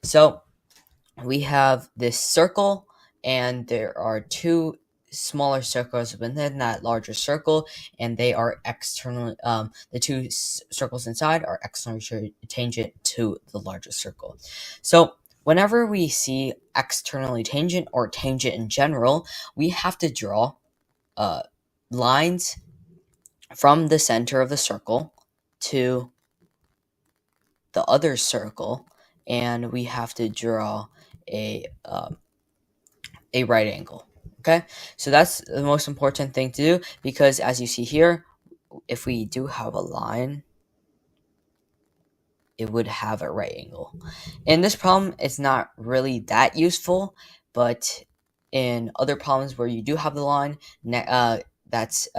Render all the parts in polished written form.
So we have this circle, and there are two smaller circles within that larger circle, and they are externally the two circles inside are externally tangent to the larger circle. So whenever we see externally tangent or tangent in general, we have to draw uh, lines from the center of the circle to the other circle, and we have to draw a a right angle. Okay, so that's the most important thing to do, because as you see here, if we do have a line, it would have a right angle. In this problem, it's not really that useful, but in other problems where you do have the line that's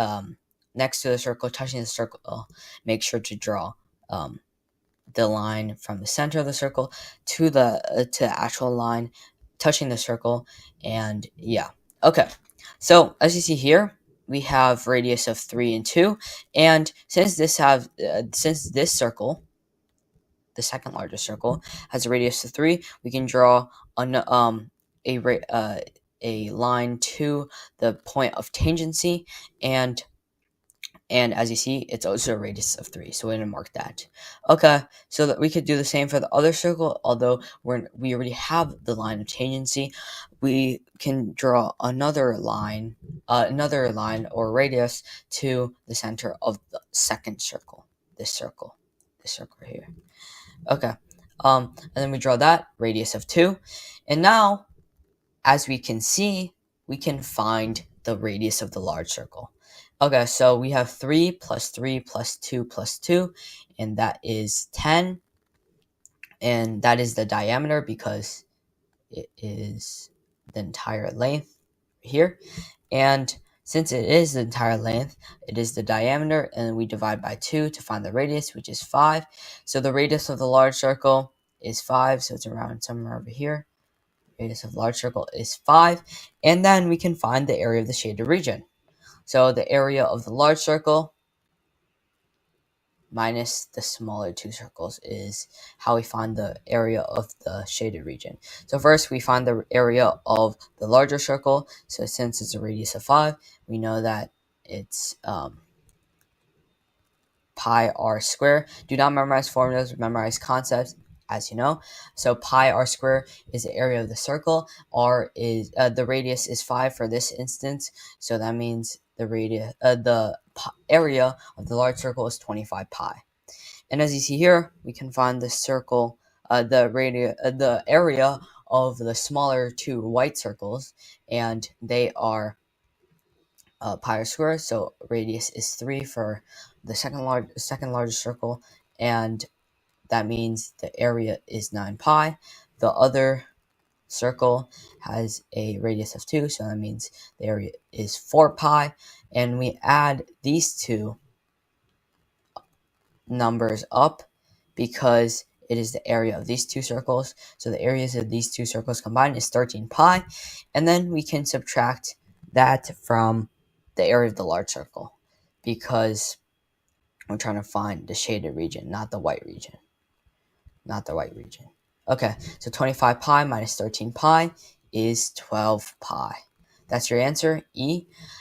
next to the circle, touching the circle, make sure to draw um, the line from the center of the circle to the actual line touching the circle. And yeah, okay, so as you see here, we have radius of 3 and 2, and since this circle, the second largest circle, has a radius of 3, we can draw a a line to the point of tangency, and as you see, it's also a radius of 3, so we're going to mark that. Okay, so that we could do the same for the other circle, although we already have the line of tangency. We can draw another line or radius to the center of the second circle, this circle right here. Okay, and then we draw that radius of 2, and now, as we can see, we can find the radius of the large circle. Okay, so we have 3 plus 3 plus 2 plus 2, and that is 10. And that is the diameter because it is the entire length here. And since it is the entire length, it is the diameter, and we divide by 2 to find the radius, which is 5. So the radius of the large circle is 5, so it's around somewhere over here. Radius of the large circle is 5. And then we can find the area of the shaded region. So the area of the large circle minus the smaller two circles is how we find the area of the shaded region. So first we find the area of the larger circle. So since it's a radius of 5, we know that it's pi r squared. Do not memorize formulas, memorize concepts, as you know. So pi r squared is the area of the circle. R is the radius is 5 for this instance, so that means the area of the large circle is 25 pi. And as you see here, we can find the circle, the area of the smaller two white circles, and they are pi r squared. So radius is 3 for the second largest circle, and that means the area is 9 pi. The other circle has a radius of 2, so that means the area is 4 pi. And we add these two numbers up because it is the area of these two circles. So the areas of these two circles combined is 13 pi. And then we can subtract that from the area of the large circle because we're trying to find the shaded region, not the white region. Okay, so 25 pi minus 13 pi is 12 pi. That's your answer, E.